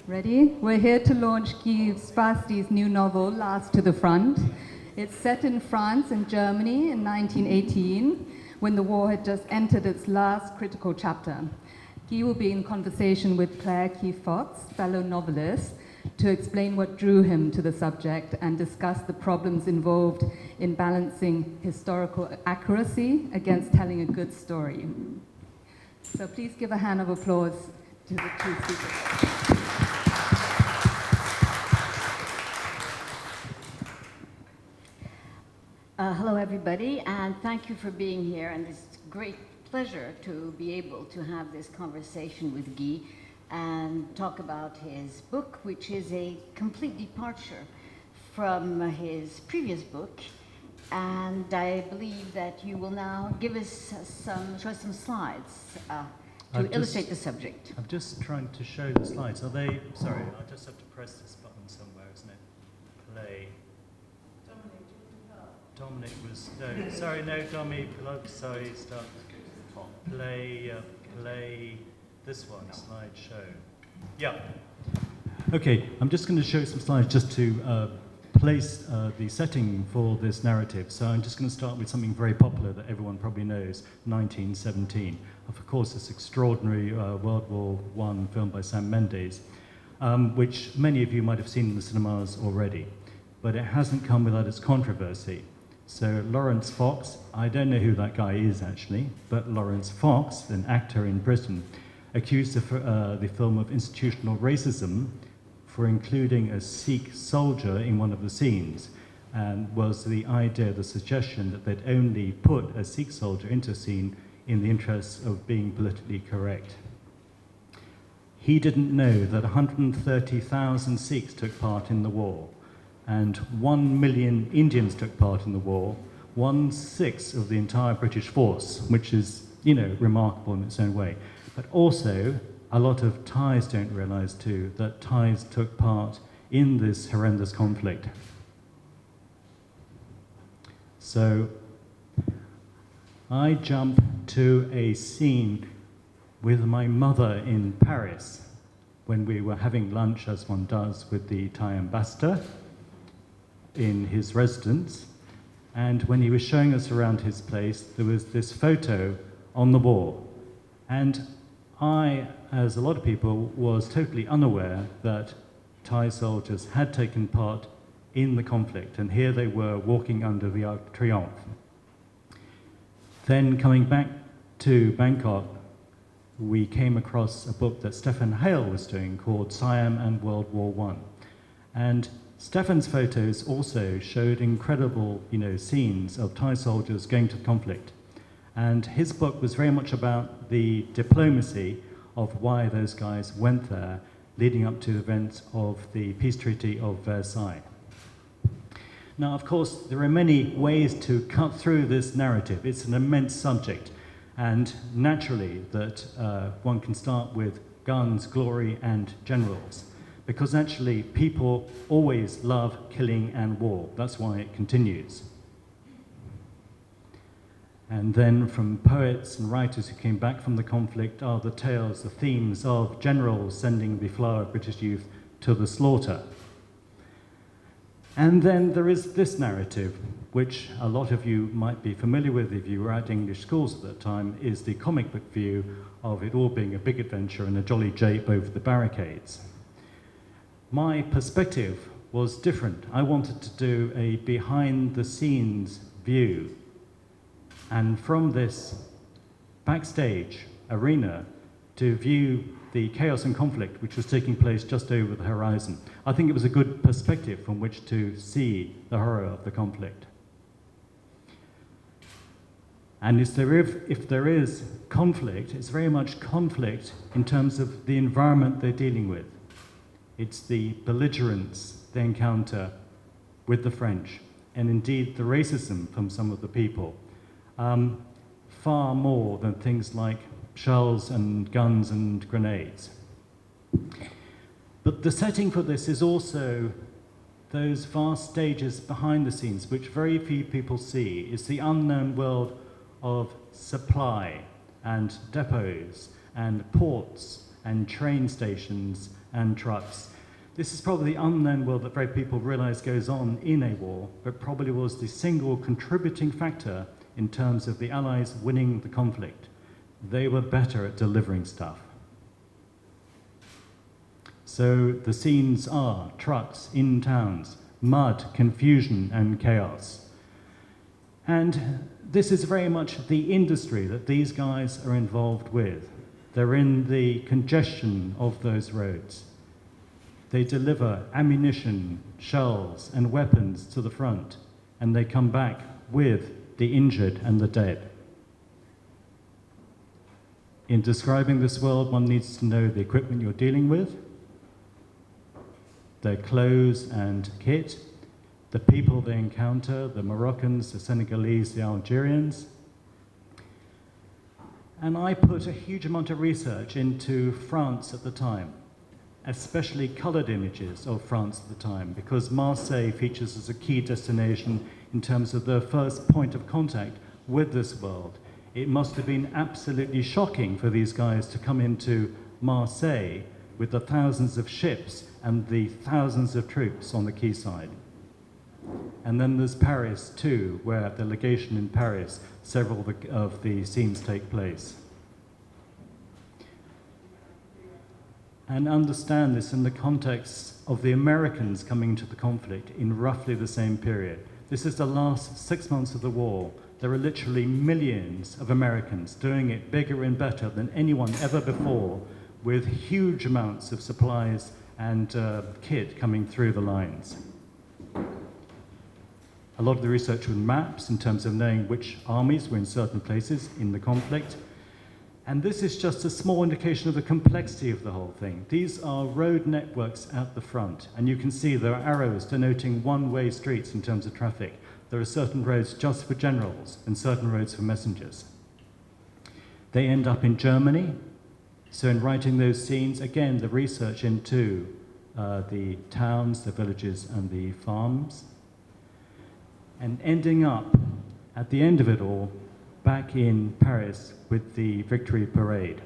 Ready? We're here to launch Guy Savsti's new novel, Last to the Front. It's set in France and Germany in 1918, when the war had just entered its last critical chapter. Guy will be in conversation with Claire Key-Fox, fellow novelist, to explain what drew him to the subject and discuss the problems involved in balancing historical accuracy against telling a good story. So please give a hand of applause to the two speakers. Hello, everybody, and thank you for being here. And it's a great pleasure to be able to have this conversation with Guy and talk about his book, which is a complete departure from his previous book. And I believe that you will now give us show us some slides to illustrate the subject. I'm just trying to show the slides. Are they? Sorry, I just have to press this button somewhere, isn't it? Play. Dominic was no. Sorry, no, Dommy. Sorry, start. Play this one. Slideshow. Yeah. Okay, I'm just going to show some slides just to place the setting for this narrative. So I'm just going to start with something very popular that everyone probably knows, 1917. Of course, this extraordinary World War I film by Sam Mendes, which many of you might have seen in the cinemas already, but it hasn't come without its controversy. So Lawrence Fox, I don't know who that guy is actually, but Lawrence Fox, an actor in Britain, accused the film of institutional racism for including a Sikh soldier in one of the scenes, and was the idea, the suggestion that they'd only put a Sikh soldier into a scene in the interests of being politically correct. He didn't know that 130,000 Sikhs took part in the war, and 1 million Indians took part in the war, 1/6 of the entire British force, which is, remarkable in its own way. But also, a lot of Thais don't realize too that Thais took part in this horrendous conflict. So, I jump to a scene with my mother in Paris when we were having lunch, as one does, with the Thai ambassador in his residence, and when he was showing us around his place, there was this photo on the wall, and I, as a lot of people, was totally unaware that Thai soldiers had taken part in the conflict, and here they were walking under the Arc de Triomphe. Then coming back to Bangkok, we came across a book that Stefan Hale was doing called Siam and World War I, and Stefan's photos also showed incredible, scenes of Thai soldiers going to the conflict. And his book was very much about the diplomacy of why those guys went there, leading up to the events of the peace treaty of Versailles. Now, of course, there are many ways to cut through this narrative. It's an immense subject, and naturally that one can start with guns, glory, and generals. Because actually, people always love killing and war. That's why it continues. And then from poets and writers who came back from the conflict are the tales, the themes of generals sending the flower of British youth to the slaughter. And then there is this narrative, which a lot of you might be familiar with if you were at English schools at that time, is the comic book view of it all being a big adventure and a jolly jape over the barricades. My perspective was different. I wanted to do a behind-the-scenes view, and from this backstage arena to view the chaos and conflict which was taking place just over the horizon. I think it was a good perspective from which to see the horror of the conflict. And if there is conflict, it's very much conflict in terms of the environment they're dealing with. It's the belligerence they encounter with the French, and indeed the racism from some of the people, far more than things like shells and guns and grenades. But the setting for this is also those vast stages behind the scenes, which very few people see. It's the unknown world of supply and depots and ports and train stations and trucks. This is probably the unknown world that very people realize goes on in a war, but probably was the single contributing factor in terms of the Allies winning the conflict. They were better at delivering stuff. So the scenes are trucks in towns, mud, confusion, and chaos. And this is very much the industry that these guys are involved with. They're in the congestion of those roads. They deliver ammunition, shells, and weapons to the front, and they come back with the injured and the dead. In describing this world, one needs to know the equipment you're dealing with, their clothes and kit, the people they encounter, the Moroccans, the Senegalese, the Algerians. And I put a huge amount of research into France at the time, especially colored images of France at the time, because Marseille features as a key destination in terms of the first point of contact with this world. It must have been absolutely shocking for these guys to come into Marseille with the thousands of ships and the thousands of troops on the quayside. And then there's Paris too, where at the legation in Paris, several of the scenes take place. And understand this in the context of the Americans coming to the conflict in roughly the same period. This is the last 6 months of the war. There are literally millions of Americans doing it bigger and better than anyone ever before, with huge amounts of supplies and kit coming through the lines. A lot of the research with maps in terms of knowing which armies were in certain places in the conflict. And this is just a small indication of the complexity of the whole thing. These are road networks at the front, and you can see there are arrows denoting one-way streets in terms of traffic. There are certain roads just for generals and certain roads for messengers. They end up in Germany. So in writing those scenes, again, the research into the towns, the villages, and the farms, and ending up, at the end of it all, back in Paris with the Victory Parade.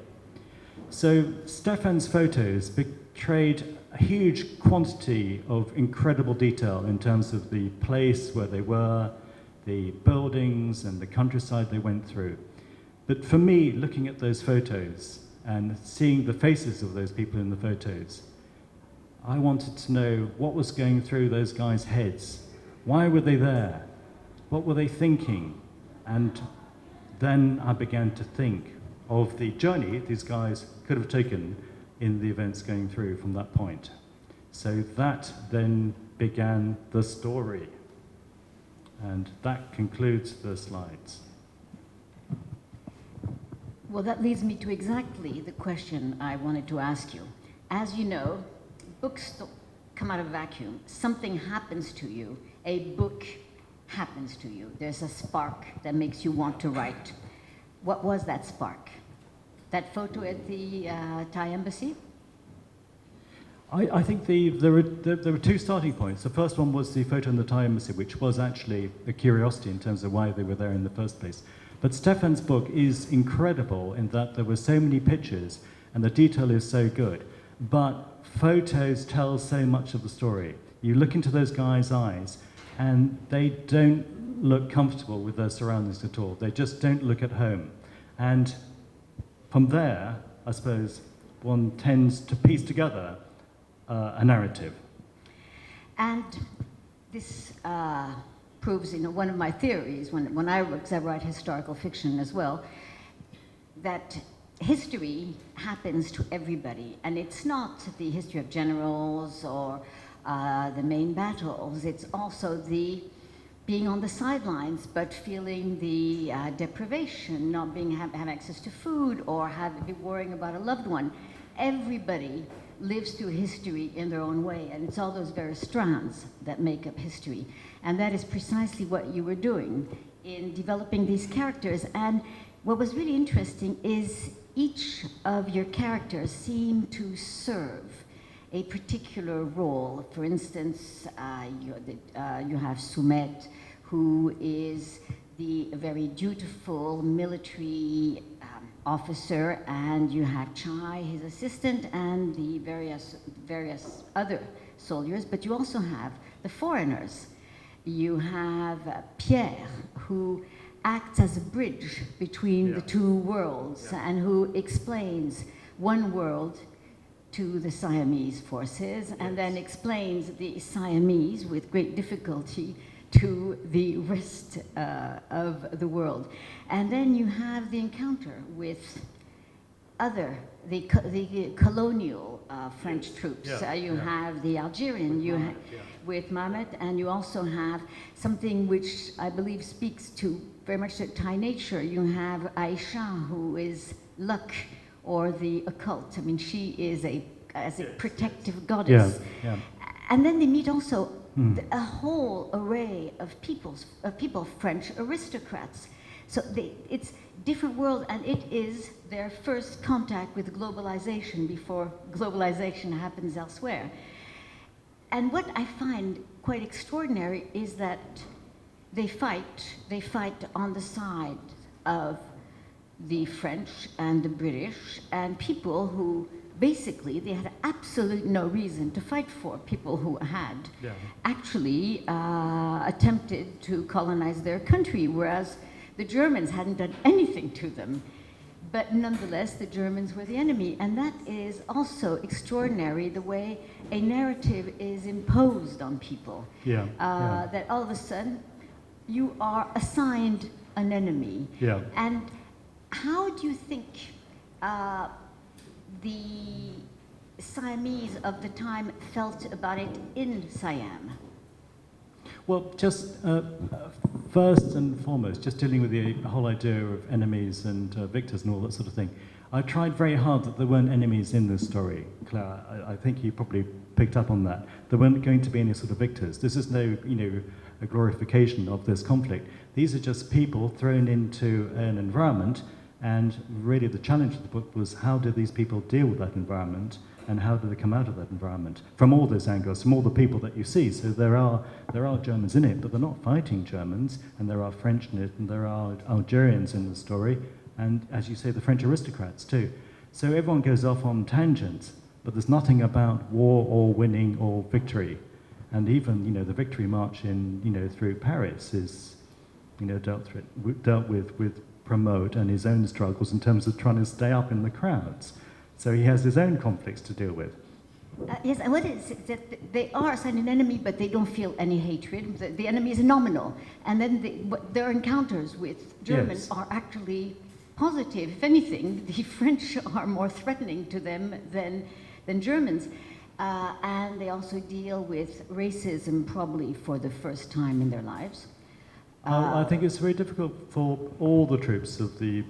So Stefan's photos betrayed a huge quantity of incredible detail in terms of the place where they were, the buildings, and the countryside they went through. But for me, looking at those photos and seeing the faces of those people in the photos, I wanted to know what was going through those guys' heads. Why were they there? What were they thinking? And then I began to think of the journey these guys could have taken in the events going through from that point. So that then began the story. And that concludes the slides. Well, that leads me to exactly the question I wanted to ask you. As you know, books don't come out of a vacuum. Something happens to you. A book happens to you. There's a spark that makes you want to write. What was that spark? That photo at the Thai embassy? I think there were two starting points. The first one was the photo in the Thai embassy, which was actually a curiosity in terms of why they were there in the first place. But Stefan's book is incredible in that there were so many pictures and the detail is so good. But photos tell so much of the story. You look into those guys' eyes and they don't look comfortable with their surroundings at all. They just don't look at home. And from there, I suppose, one tends to piece together a narrative. And this proves, one of my theories, when I write historical fiction as well, that history happens to everybody. And it's not the history of generals or the main battles. It's also the being on the sidelines, but feeling the deprivation, not have access to food, or be worrying about a loved one. Everybody lives through history in their own way, and it's all those various strands that make up history. And that is precisely what you were doing in developing these characters. And what was really interesting is each of your characters seemed to serve a particular role. For instance, you have Soumet, who is the very dutiful military officer, and you have Chai, his assistant, and the various other soldiers, but you also have the foreigners. You have Pierre, who acts as a bridge between the two worlds and who explains one world to the Siamese forces and then explains the Siamese with great difficulty to the rest of the world. And then you have the encounter with the colonial French troops. You have the Algerian with Mamet, and you also have something which I believe speaks to very much to Thai nature. You have Aisha, who is luck or the occult. I mean, she is a protective goddess. And then they meet also a whole array of people, French aristocrats. So it's different world, and it is their first contact with globalization before globalization happens elsewhere. And what I find quite extraordinary is that they fight on the side of the French and the British, and people who basically they had absolutely no reason to fight for, people who had actually attempted to colonize their country, whereas the Germans hadn't done anything to them. But nonetheless, the Germans were the enemy. And that is also extraordinary, the way a narrative is imposed on people. That all of a sudden, you are assigned an enemy. And how do you think the Siamese of the time felt about it in Siam? Well, just first and foremost, just dealing with the whole idea of enemies and victors and all that sort of thing. I tried very hard that there weren't enemies in this story, Claire. I think you probably picked up on that. There weren't going to be any sort of victors. This is no, a glorification of this conflict. These are just people thrown into an environment, and really the challenge of the book was how do these people deal with that environment, and how do they come out of that environment from all those angles, from all the people that you see. So there are Germans in it, but they're not fighting Germans, and there are French in it, and there are Algerians in the story, and as you say, the French aristocrats too. So everyone goes off on tangents, but there's nothing about war or winning or victory. And even, the victory march in, through Paris is, dealt with Promote and his own struggles in terms of trying to stay up in the crowds. So he has his own conflicts to deal with. Yes, and what is it that they are assigned an enemy, but they don't feel any hatred. The enemy is nominal. And then their encounters with Germans are actually positive. If anything, the French are more threatening to them than Germans. And they also deal with racism probably for the first time in their lives. I think it's very difficult for all the troops of the,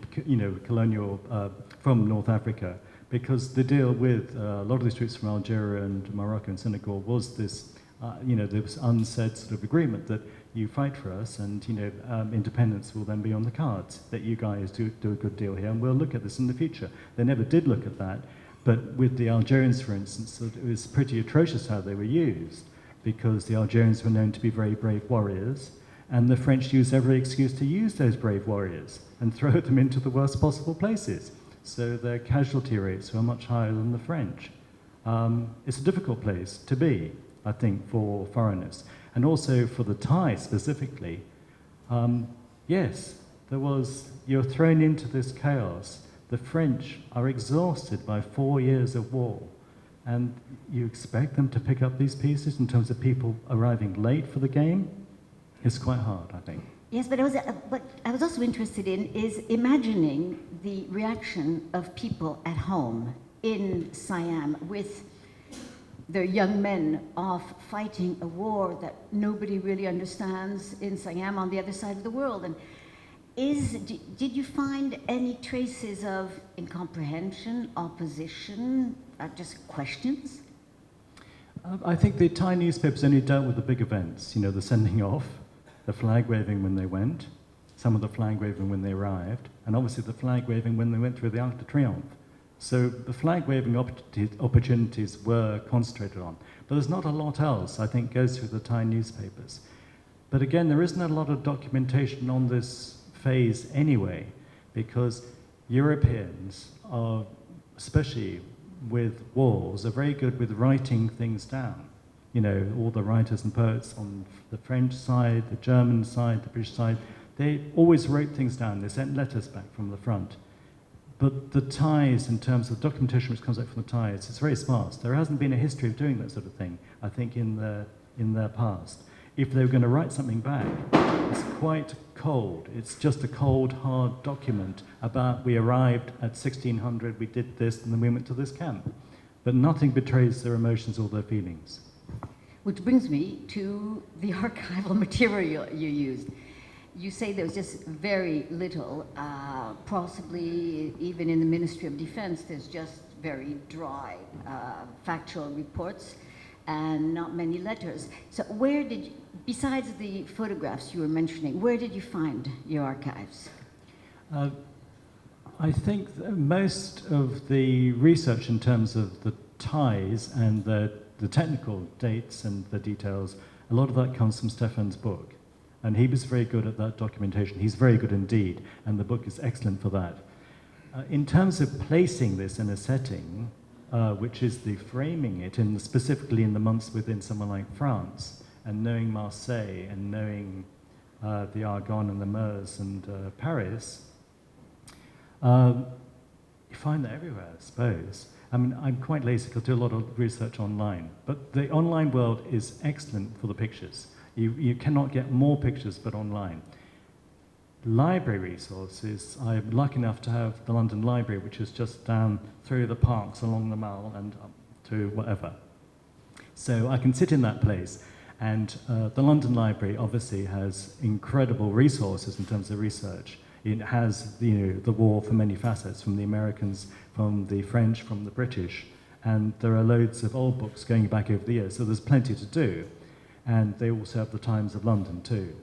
colonial, from North Africa, because the deal with a lot of these troops from Algeria and Morocco and Senegal was this, this unsaid sort of agreement that you fight for us and, independence will then be on the cards, that you guys do a good deal here and we'll look at this in the future. They never did look at that, but with the Algerians, for instance, it was pretty atrocious how they were used, because the Algerians were known to be very brave warriors, and the French used every excuse to use those brave warriors and throw them into the worst possible places. So their casualty rates were much higher than the French. It's a difficult place to be, I think, for foreigners. And also for the Thai specifically. Yes, you're thrown into this chaos. The French are exhausted by 4 years of war. And you expect them to pick up these pieces in terms of people arriving late for the game? It's quite hard, I think. Yes, but what I was also interested in is imagining the reaction of people at home in Siam with their young men off fighting a war that nobody really understands in Siam on the other side of the world. And did you find any traces of incomprehension, opposition, just questions? I think the Thai newspapers only dealt with the big events, the sending off, the flag waving when they went, some of the flag waving when they arrived, and obviously the flag waving when they went through the Arc de Triomphe. So the flag waving opportunities were concentrated on. But there's not a lot else, I think, goes through the Thai newspapers. But again, there isn't a lot of documentation on this phase anyway, because Europeans are, especially with wars, are very good with writing things down. You know, all the writers and poets on the French side, the German side, the British side, they always wrote things down. They sent letters back from the front. But the ties, in terms of documentation which comes out from the ties, it's very sparse. There hasn't been a history of doing that sort of thing, I think, in their past. If they were going to write something back, it's quite cold. It's just a cold, hard document about we arrived at 1600, we did this, and then we went to this camp. But nothing betrays their emotions or their feelings. Which brings me to the archival material you used. You say there was just very little, possibly even in the Ministry of Defense, there's just very dry factual reports and not many letters. So where did you, besides the photographs you were mentioning, where did you find your archives? I think that most of the research in terms of the ties and the technical dates and the details, a lot of that comes from Stefan's book. And he was very good at that documentation. He's very good indeed, and the book is excellent for that. In terms of placing this in a setting, which is the framing it, specifically in the months within somewhere like France, and knowing Marseille, and knowing the Argonne and the Meuse and Paris, you find that everywhere, I suppose. I mean, I'm quite lazy because I do a lot of research online, but the online world is excellent for the pictures. You cannot get more pictures but online. Library resources, I'm lucky enough to have the London Library, which is just down through the parks along the Mall and up to whatever. So I can sit in that place, and the London Library obviously has incredible resources in terms of research. It has, you know, the war from many facets, from the Americans, from the French, from the British, and there are loads of old books going back over the years, so there's plenty to do. And they also have the Times of London too.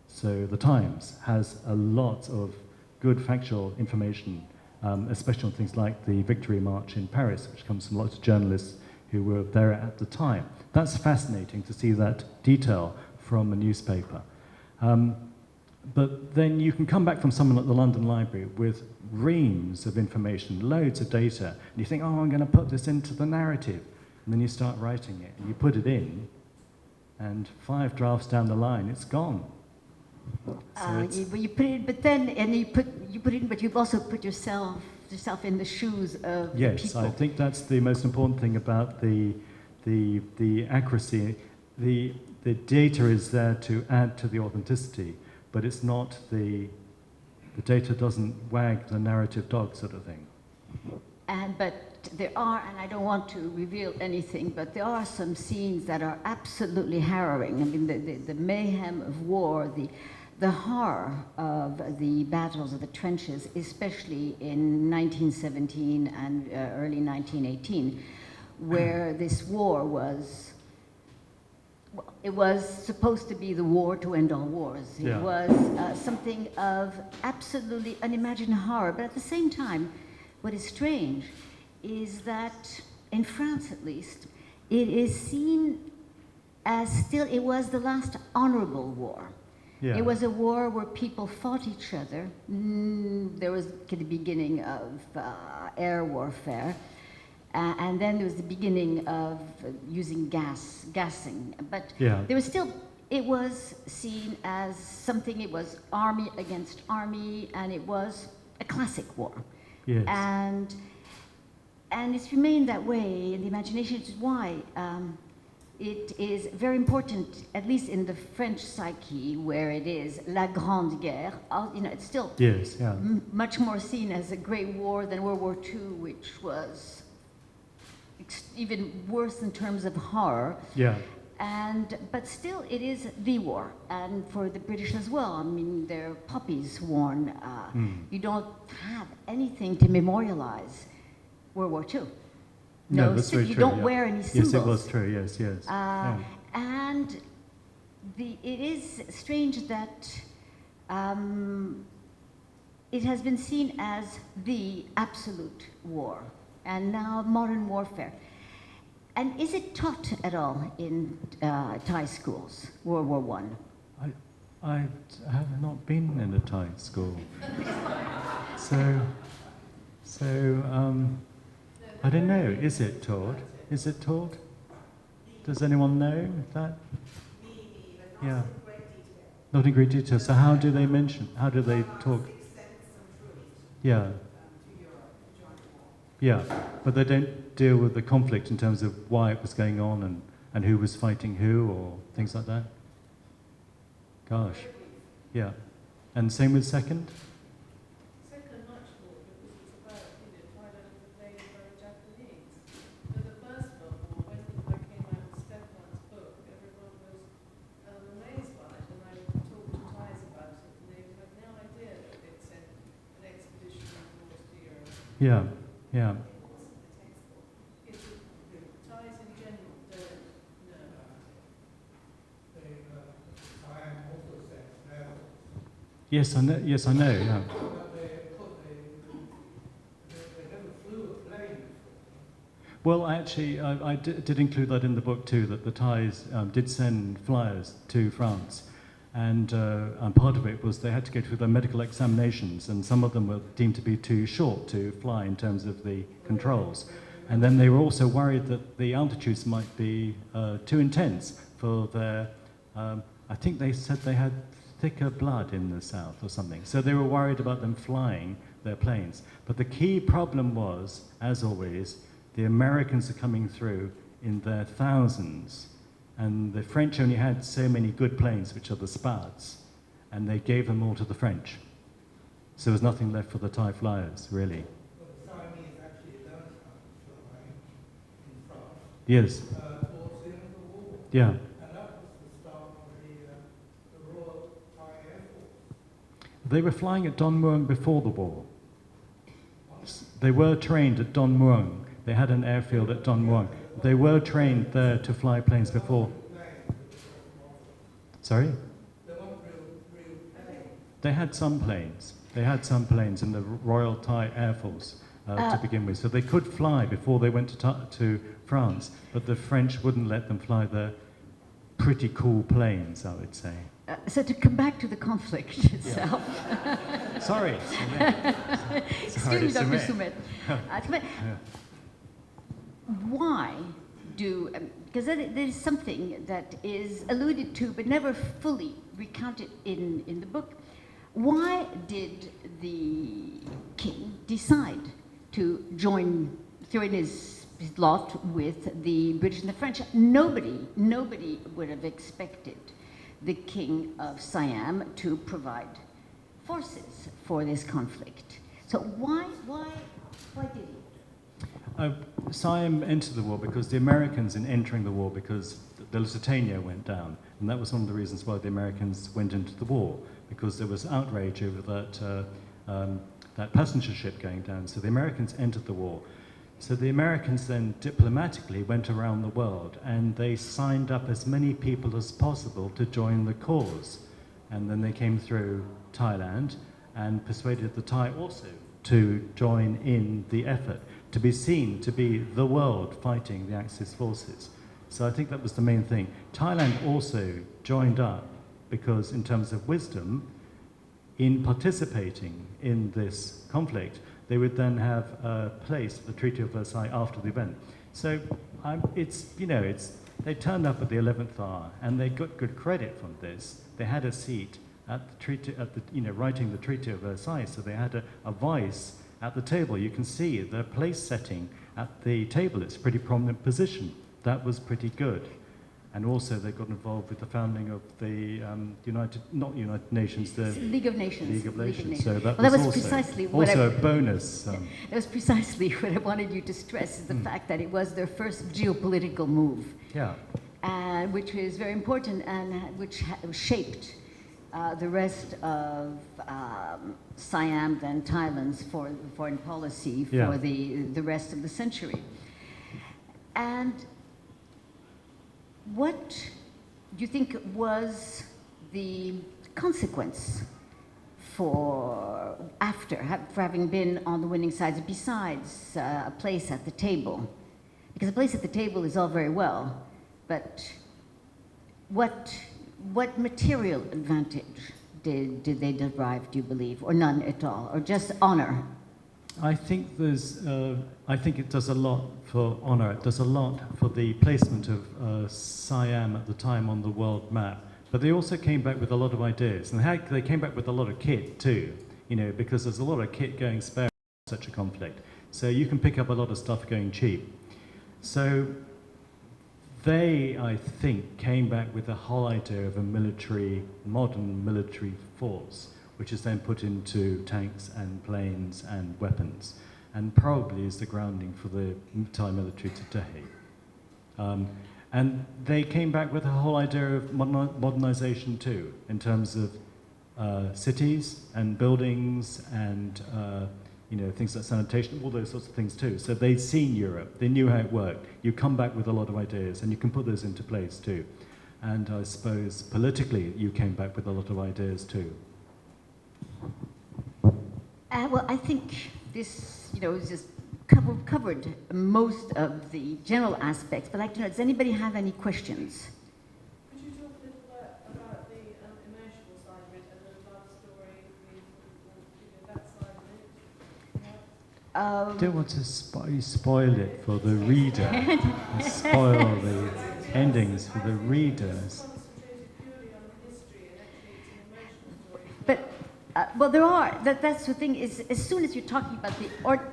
So the Times has a lot of good factual information, especially on things like the Victory March in Paris, which comes from lots of journalists who were there at the time. That's fascinating to see that detail from a newspaper. But then you can come back from someone at the London Library with reams of information, loads of data, and you think, oh, I'm going to put this into the narrative. And then you start writing it, and you put it in, and 5 drafts down the line, it's gone. So you put it, but then, and you put it in, but you've also put yourself in the shoes of the yes, people. I think that's the most important thing about the accuracy. The data is there to add to the authenticity, but it's not the data doesn't wag the narrative dog sort of thing. But there are, and I don't want to reveal anything, but there are some scenes that are absolutely harrowing. I mean, the mayhem of war, the horror of the battles of the trenches, especially in 1917 and early 1918, where this war was, well, it was supposed to be the war to end all wars. Yeah. It was something of absolutely unimaginable horror, but at the same time, what is strange is that, in France at least, it is seen as still, it was the last honorable war. Yeah. It was a war where people fought each other. There was the beginning of air warfare, and then there was the beginning of using gassing. But Yeah. there was still, it was seen as something, it was army against army, and it was a classic war. Yes. And it's remained that way in the imagination, which is why it is very important, at least in the French psyche, where it is La Grande Guerre. You know, it's still Yes, yeah. much more seen as a great war than World War II, which was even worse in terms of horror. Yeah. But still, it is the war, and for the British as well. I mean, their poppies worn. You don't have anything to memorialize World War II. No, that's very you true, don't yeah. wear any symbols. Yes, it was true. Yes, yes. Yeah. And it is strange that it has been seen as the absolute war, and now modern warfare. And is it taught at all in Thai schools, World War I? I have not been in a Thai school, so So, I don't know, is it taught? Is it taught? Does anyone know that? Yeah. Not in great detail. So how do they talk? Yeah. Yeah, but they don't deal with the conflict in terms of why it was going on and who was fighting who or things like that? Gosh. Yeah. And same with second? Second, much more, because it's about, Thailand invaded by the Japanese. But the first World War, when I came out with Stefan's book, everyone was amazed by it, and I talked to Thais about it, and they had no idea that it sent an expeditionary force to Europe. Yeah, yeah. It wasn't the textbook. Thais in general don't know about it. Yes, I know. Yes, I know. Yeah. Well, actually, I did include that in the book too. That the Thais did send flyers to France, and part of it was they had to go through their medical examinations, and some of them were deemed to be too short to fly in terms of the controls, and then they were also worried that the altitudes might be too intense for their. I think they said they had thicker blood in the south or something. So they were worried about them flying their planes. But the key problem was, as always, the Americans are coming through in their thousands, and the French only had so many good planes, which are the Sparts, and they gave them all to the French. So there was nothing left for the Thai flyers, really. Well, the Siamese actually learned how to fly in France Yes. towards the end of the war. Yeah. And that was the start of the Royal Thai Air Force. They were flying at Don Mueang before the war. They were trained at Don Mueang. They had an airfield at Don Mueang. They were trained there to fly planes before. Sorry? They weren't real planes. They had some planes. They had some planes in the Royal Thai Air Force to begin with. So they could fly before they went to France, but the French wouldn't let them fly their pretty cool planes, I would say. So to come back to the conflict itself. Sorry. Excuse me, Dr. Sumit. Sumit. Why do, because there is something that is alluded to but never fully recounted in the book. Why did the king decide to throw in his lot with the British and the French? Nobody would have expected the king of Siam to provide forces for this conflict. So why did he? Siam entered the war because the Americans, in entering the war, because the Lusitania went down, and that was one of the reasons why the Americans went into the war, because there was outrage over that passenger ship going down. So the Americans entered the war. So the Americans then diplomatically went around the world, and they signed up as many people as possible to join the cause. And then they came through Thailand and persuaded the Thai also to join in the effort, to be seen to be the world fighting the Axis forces. So I think that was the main thing. Thailand also joined up because, in terms of wisdom, in participating in this conflict, they would then have a place at the Treaty of Versailles after the event. So they turned up at the 11th hour, and they got good credit from this. They had a seat at the treaty, writing the Treaty of Versailles, so they had a voice at the table. You can see their place setting at the table. It's a pretty prominent position. That was pretty good. And also they got involved with the founding of the United Nations, the League of Nations. League of Nations. So That was also, precisely what also a bonus. That was precisely what I wanted you to stress, is the fact that it was their first geopolitical move. Yeah. Which is very important, and which shaped the rest of Siam, then Thailand's foreign policy for the rest of the century. And what do you think was the consequence for having been on the winning sides, besides a place at the table? Because a place at the table is all very well, but what material advantage did they derive, do you believe, or none at all, or just honor? I think there's, I think it does a lot for honour. It does a lot for the placement of Siam at the time on the world map. But they also came back with a lot of ideas, and they came back with a lot of kit too. You know, because there's a lot of kit going spare in such a conflict. So you can pick up a lot of stuff going cheap. So they, I think, came back with the whole idea of a modern military force, which is then put into tanks and planes and weapons, and probably is the grounding for the Thai military today. And they came back with a whole idea of modernization too, in terms of cities and buildings and things like sanitation, all those sorts of things too. So they'd seen Europe, they knew how it worked. You come back with a lot of ideas, and you can put those into place too. And I suppose politically, you came back with a lot of ideas too. Well, I think this, is just covered most of the general aspects, but I'd like to know, does anybody have any questions? Could you talk a little bit about the emotional side of it and the love story, that side of it? I don't want to spoil it for the reader, and spoil the endings for the readers. Concentrated purely on the history, and actually it's an emotional story. But, well, there are, that's the thing, is as soon as you're talking about the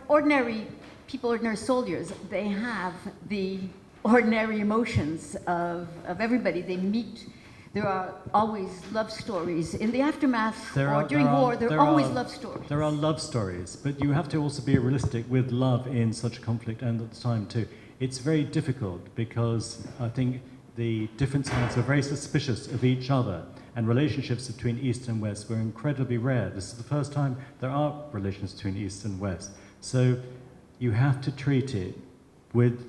ordinary people, ordinary soldiers, they have the ordinary emotions of everybody they meet. There are always love stories. In the aftermath during war, there are always love stories. There are love stories, but you have to also be realistic with love in such a conflict and at the time too. It's very difficult because I think the different sides are very suspicious of each other, and relationships between East and West were incredibly rare. This is the first time there are relations between East and West. So you have to treat it with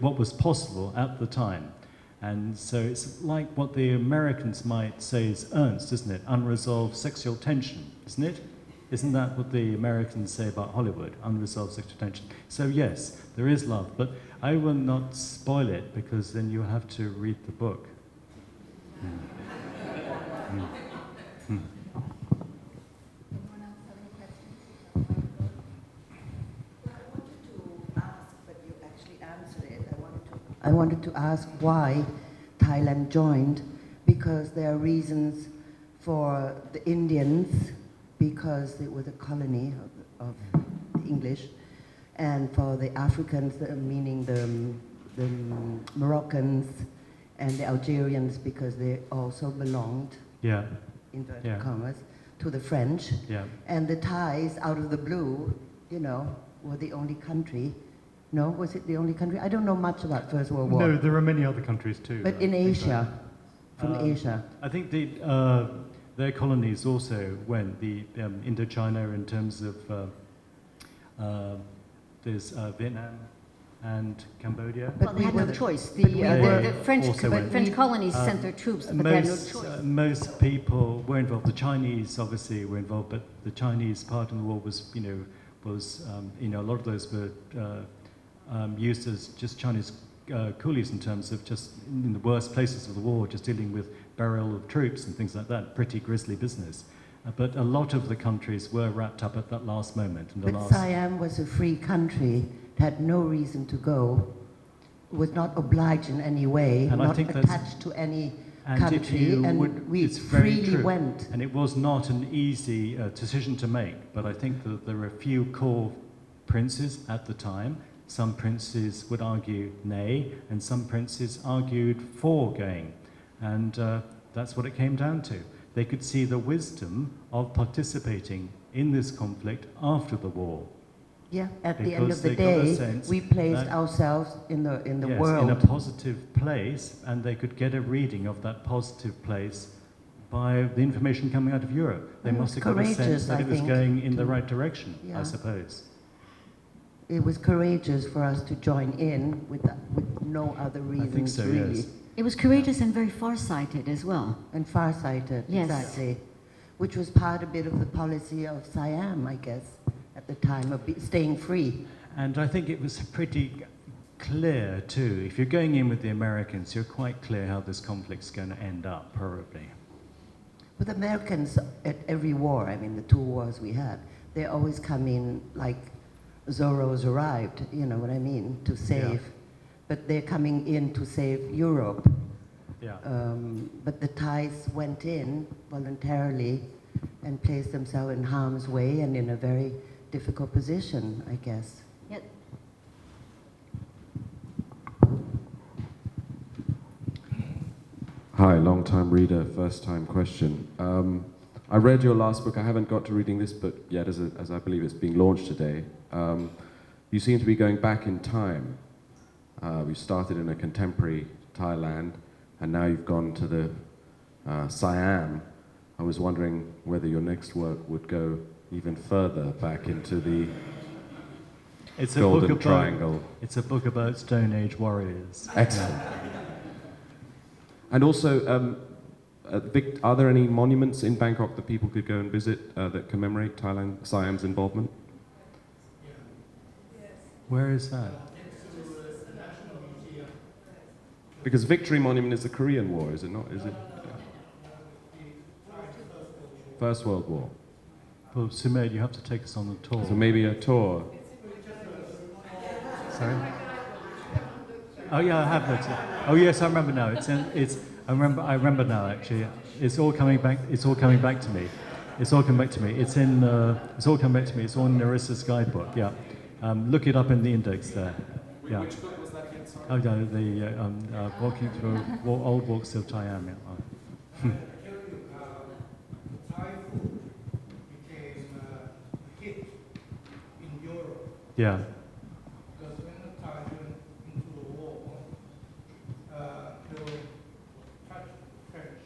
what was possible at the time. And so it's like what the Americans might say is ernst, isn't it? Unresolved sexual tension, isn't it? Isn't that what the Americans say about Hollywood? Unresolved sexual tension. So yes, there is love, but I will not spoil it because then you'll have to read the book. I wanted to ask why Thailand joined, because there are reasons for the Indians, because it was a colony of the English, and for the Africans, meaning the Moroccans and the Algerians, because they also belonged, inverted commas, to the French. Yeah. And the Thais, out of the blue, were the only country. No, was it the only country? I don't know much about First World War. No, there are many other countries too. But in Asia, from Asia. I think their colonies also went, the Indochina in terms of, there's Vietnam and Cambodia. Well, they had no choice. The French colonies sent their troops, but they had no choice. Most people were involved. The Chinese obviously were involved, but the Chinese part in the war was, a lot of those were used as just Chinese coolies in terms of just in the worst places of the war, just dealing with burial of troops and things like that. Pretty grisly business. But a lot of the countries were wrapped up at that last moment. But Siam was a free country, had no reason to go, was not obliged in any way, and not attached to any country, and we freely went. And it was not an easy decision to make, but I think that there were a few core princes at the time. Some princes would argue nay, and some princes argued for going. And that's what it came down to. They could see the wisdom of participating in this conflict after the war. Yeah, at the end of the day, we placed ourselves in the world. In a positive place, and they could get a reading of that positive place by the information coming out of Europe. They must have got a sense that it was going in the right direction, I suppose. It was courageous for us to join in with no other reasons, I think so, really. yes. It was courageous and very far-sighted as well. And far-sighted, yes. Exactly. Which was a bit of the policy of Siam, I guess, at the time, of staying free. And I think it was pretty clear, too. If you're going in with the Americans, you're quite clear how this conflict's going to end up, probably. But the Americans, at every war, I mean, the two wars we had, they always come in like Zorro's arrived, you know what I mean, to save. But they're coming in to save Europe. Yeah. But the Thais went in voluntarily and placed themselves in harm's way and in a very difficult position, I guess. Yeah. Hi, long-time reader, first-time question. I read your last book. I haven't got to reading this book yet, as I believe it's being launched today. You seem to be going back in time. You started in a contemporary Thailand, and now you've gone to the Siam. I was wondering whether your next work would go even further back into the Golden Triangle. It's a book about Stone Age warriors. Excellent. And also, are there any monuments in Bangkok that people could go and visit that commemorate Siam's involvement? Where is that? Because Victory Monument is the Korean War, is it not? Is it? First World War. Well, Sumedh, you have to take us on the tour. So maybe a tour. Sorry? Oh yeah, I have looked. Oh yes, I remember now. I remember now. Actually, it's all coming back. It's all coming back to me. It's all coming back to me. It's all coming back to me. It's on Narissa's guidebook. Yeah. Look it up in the index there. Yeah. Which book was that again? Sorry. Oh no, the walking through old walks of Siam. Yeah. Thai food became a hit in Europe Yeah. because when the Thai went into the war, they were French,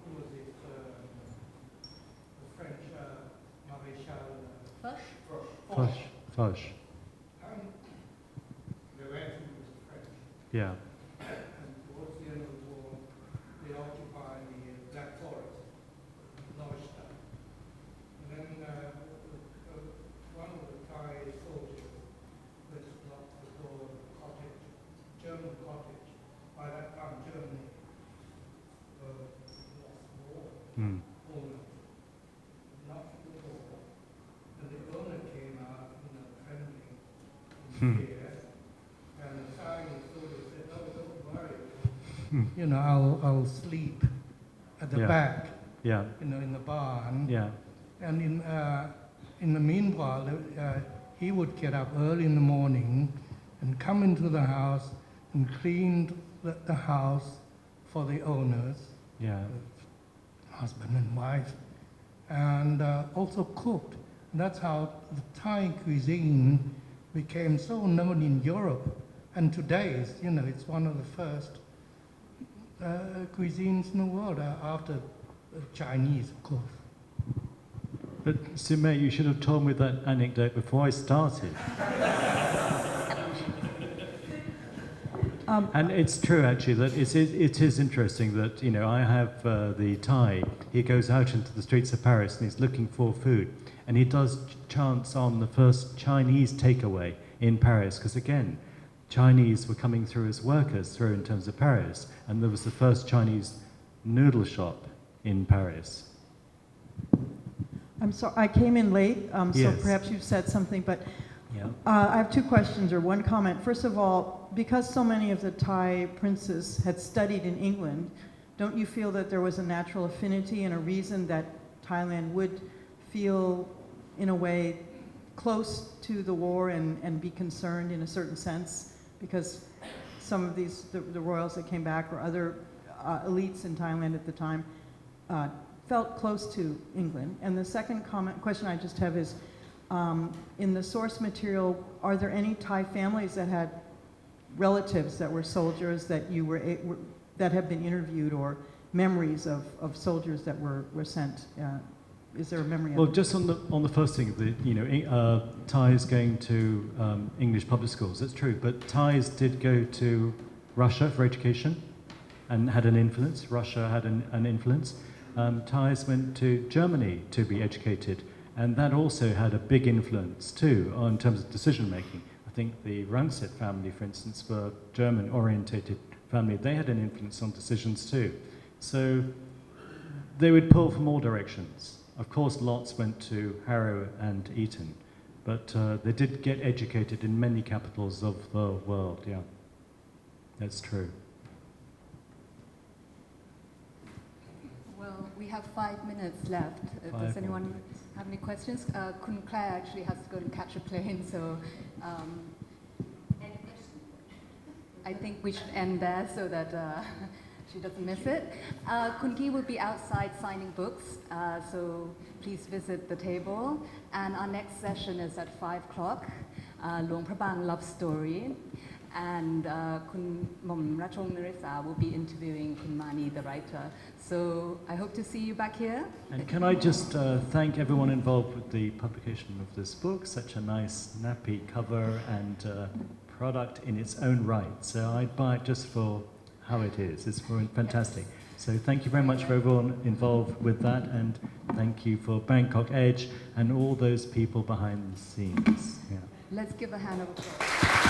who was it? The French Maréchal Foch. Foch. They went to the French. Yeah. And towards the end of the war, they occupied the Black Forest, Neustadt. And then one of the Thai soldiers went to knock the door of the cottage, German cottage. By that time, Germany lost the war. Mm. Poland knocked the door, and the owner came out in a trembling fear. And the Chinese soldier said, "Oh, don't worry. You know, I'll sleep at the Yeah. back, Yeah. you know, in the barn." Yeah. And in the meanwhile, he would get up early in the morning and come into the house and clean the house for the owners, Yeah. husband and wife, and also cooked. And that's how the Thai cuisine became so known in Europe. And today, you know, it's one of the first cuisines in the world after Chinese, of course. But Sumedh, you should have told me that anecdote before I started. And it's true, actually, that it is interesting that, you know, I have the Thai. He goes out into the streets of Paris and he's looking for food. And he does chance on the first Chinese takeaway in Paris, because again, Chinese were coming through as workers through in terms of Paris. And there was the first Chinese noodle shop in Paris. I'm sorry, I came in late, so Yes. perhaps you've said something, but Yeah. I have two questions or one comment. First of all, because so many of the Thai princes had studied in England, don't you feel that there was a natural affinity and a reason that Thailand would feel, in a way, close to the war and be concerned in a certain sense? Because some of these, the royals that came back or other elites in Thailand at the time felt close to England. And the second question I just have is, in the source material, are there any Thai families that had relatives that were soldiers that you that have been interviewed, or memories of soldiers that were sent? Is there a memory? Well, of just on the first thing, Thais going to English public schools. That's true, but Thais did go to Russia for education, and had an influence. Russia had an influence. Thais went to Germany to be educated, and that also had a big influence too in terms of decision making. I think the Rangsit family, for instance, were German-orientated family. They had an influence on decisions too. So they would pull from all directions. Of course, lots went to Harrow and Eton, but they did get educated in many capitals of the world, yeah. That's true. Well, we have 5 minutes left. Five Does more anyone minutes. have any questions? Kun Claire actually has to go and catch a plane, so I think we should end there so that she doesn't miss it. Kun Ki will be outside signing books, so please visit the table. And our next session is at 5 o'clock, Luang Prabang Love Story. And Kun Mom Rachong Narisa will be interviewing Kun Mani, the writer. So I hope to see you back here. And can I just thank everyone involved with the publication of this book, such a nice, snappy cover and product in its own right. So I'd buy it just for how it is. It's fantastic. So thank you very much for everyone involved with that, and thank you for BangkokEdge and all those people behind the scenes. Yeah. Let's give a hand of applause.